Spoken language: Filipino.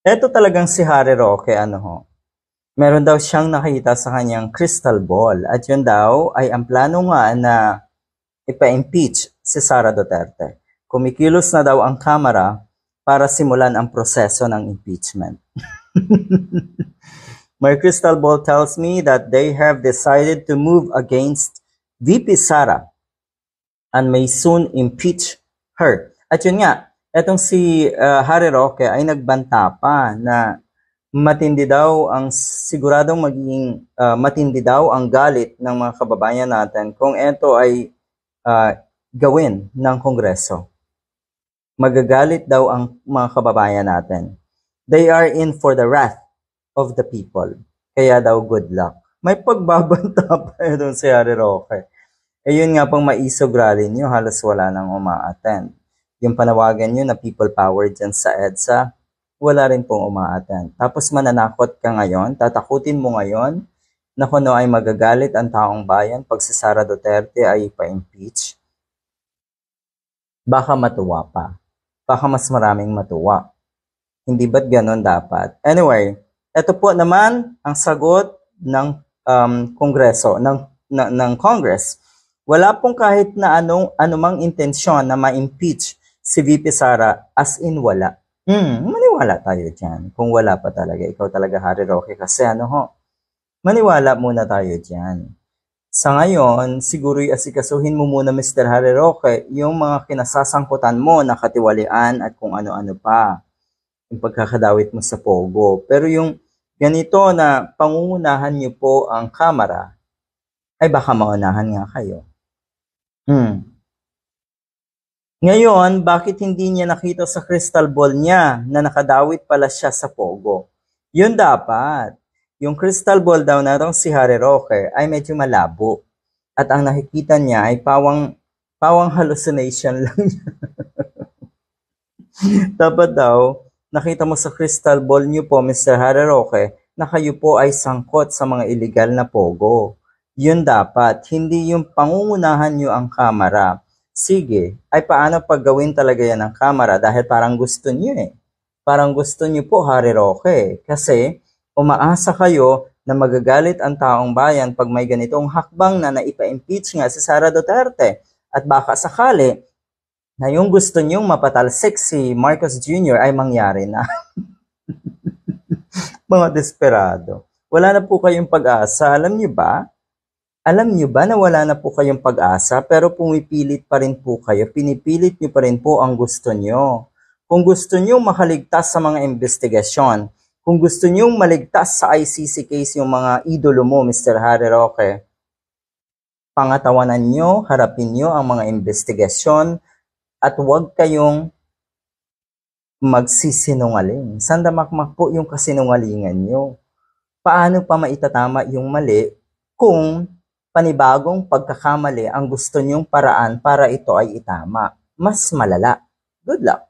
Eto talagang si Harry Roque, ano ho, meron daw siyang nakita sa kanyang crystal ball at yun daw ay ang plano nga na ipa-impeach si Sara Duterte. Kumikilos na daw ang Kamara para simulan ang proseso ng impeachment. My crystal ball tells me that they have decided to move against VP Sara and may soon impeach her. At yun nga, etong si Harry Roque ay nagbanta pa na matindi daw ang siguradong magiging matindi daw ang galit ng mga kababayan natin kung ito ay gawin ng Kongreso. Magagalit daw ang mga kababayan natin. They are in for the wrath of the people. Kaya daw good luck. May pagbabanta pa itong si Harry Roque. Eh yun nga pang maisog rally nyo, halos wala nang uma-attend. Yung panawagan nyo na people power dyan sa EDSA, wala rin pong uma-attend. Tapos mananakot ka ngayon, tatakutin mo ngayon na kung ano ay magagalit ang taong bayan pag si Sara Duterte ay pa-impeach. Baka matuwa pa. Baka mas maraming matuwa. Hindi ba't ganon dapat? Anyway, ito po naman ang sagot ng Kongreso, ng Congress. Wala pong kahit na anumang intensyon na ma-impeach si VP Sara, as in wala. Maniwala tayo dyan. Kung wala pa talaga, ikaw talaga Harry Roque kasi maniwala muna tayo dyan. Sa ngayon, siguro asikasuhin mo muna Mr. Harry Roque yung mga kinasasangkutan mo na katiwalian at kung ano-ano pa. Yung pagkakadawit mo sa Pogo. Pero yung ganito na pangungunahan niyo po ang Kamara, ay baka maunahan nga kayo. Ngayon, bakit hindi niya nakita sa crystal ball niya na nakadawit pala siya sa Pogo? Yun dapat. Yung crystal ball daw na si Harry Roque ay medyo malabo. At ang nakikita niya ay pawang hallucination lang niya. Dapat daw, nakita mo sa crystal ball niyo po, Mr. Harry Roque, na kayo po ay sangkot sa mga illegal na Pogo. Yun dapat, hindi yung pangungunahan nyo ang Kamara. Sige, ay paano paggawin talaga yan ng Kamara dahil parang gusto nyo eh. Parang gusto nyo po Harry Roque kasi umaasa kayo na magagalit ang taong bayan pag may ganitong hakbang na naipa-impeach nga si Sara Duterte. At baka sakali na yung gusto nyong mapatalsik si Marcos Jr. ay mangyari na. Mga desperado. Wala na po kayong pag-asa, alam nyo ba? Alam nyo ba na wala na po kayong pag-asa pero pumipilit pa rin po kayo, pinipilit nyo pa rin po ang gusto nyo. Kung gusto nyo makaligtas sa mga investigasyon, kung gusto nyo maligtas sa ICC case yung mga idolo mo, Mr. Harry Roque, pangatawanan nyo, harapin nyo ang mga investigasyon at huwag kayong magsisinungaling. Sandamakmak po yung kasinungalingan nyo. Paano pa maitatama yung mali kung panibagong pagkakamali ang gusto nyong paraan para ito ay itama? Mas malala. Good luck!